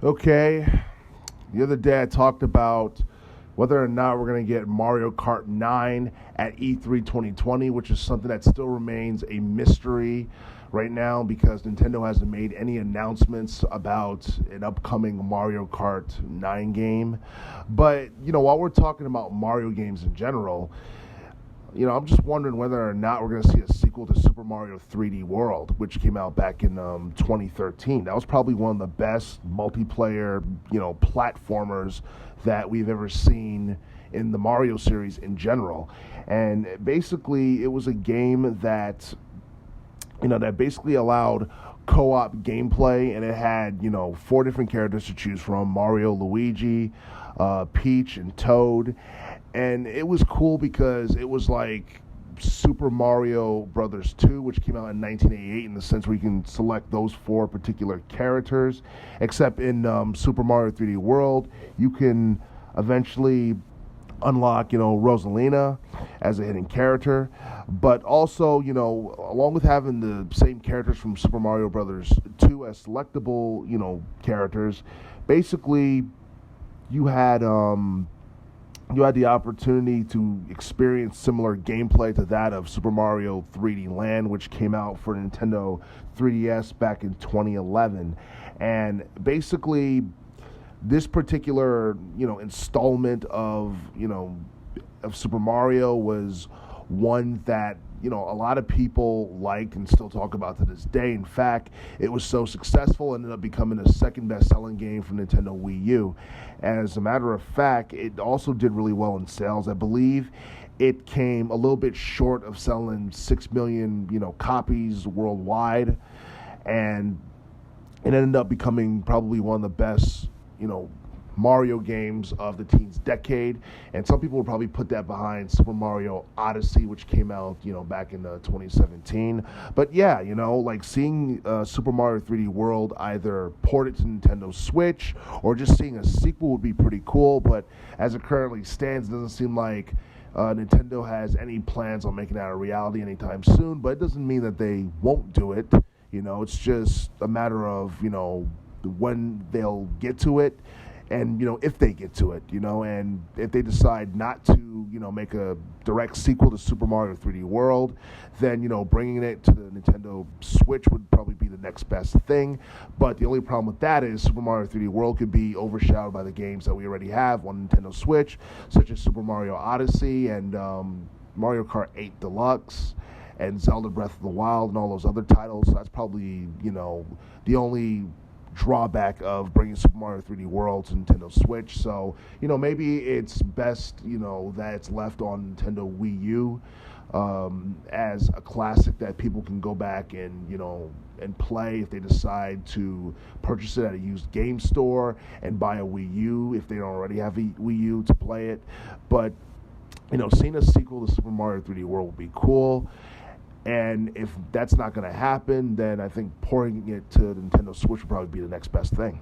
Okay, the other day I talked about whether or not we're going to get Mario Kart 9 at E3 2020, which is something that still remains a mystery right now because Nintendo hasn't made any announcements about an upcoming Mario Kart 9 game. But, while we're talking about Mario games in general, I'm just wondering whether or not we're going to see a sequel to Super Mario 3D World, which came out back in 2013. That was probably one of the best multiplayer, platformers that we've ever seen in the Mario series in general. And basically, it was a game that, that basically allowed co-op gameplay, and it had, four different characters to choose from: Mario, Luigi, Peach, and Toad. And it was cool because it was like Super Mario Brothers 2, which came out in 1988, in the sense where you can select those four particular characters. Except in Super Mario 3D World, you can eventually unlock, Rosalina as a hidden character. But also, along with having the same characters from Super Mario Brothers 2 as selectable, characters, basically you had the opportunity to experience similar gameplay to that of Super Mario 3D Land, which came out for Nintendo 3DS back in 2011. And basically, this particular, installment of Super Mario was one that, a lot of people liked and still talk about to this day. In fact, it was so successful, it ended up becoming the second best-selling game for Nintendo Wii-U. As a matter of fact, it also did really well in sales. I believe it came a little bit short of selling 6 million, copies worldwide, and it ended up becoming probably one of the best, Mario games of the teens decade. And some people would probably put that behind Super Mario Odyssey, which came out, back in 2017. But yeah, like seeing Super Mario 3D World either ported to Nintendo Switch or just seeing a sequel would be pretty cool. But as it currently stands, it doesn't seem like Nintendo has any plans on making that a reality anytime soon. But it doesn't mean that they won't do it. It's just a matter of, when they'll get to it. And, if they get to it, and if they decide not to, make a direct sequel to Super Mario 3D World, then, bringing it to the Nintendo Switch would probably be the next best thing. But the only problem with that is Super Mario 3D World could be overshadowed by the games that we already have on Nintendo Switch, such as Super Mario Odyssey and Mario Kart 8 Deluxe and Zelda Breath of the Wild and all those other titles. So that's probably, the only drawback of bringing Super Mario 3D World to Nintendo Switch. So, maybe it's best, that it's left on Nintendo Wii U as a classic that people can go back and, and play if they decide to purchase it at a used game store and buy a Wii U if they don't already have a Wii U to play it. But, seeing a sequel to Super Mario 3D World would be cool. And if that's not going to happen, then I think porting it to the Nintendo Switch would probably be the next best thing.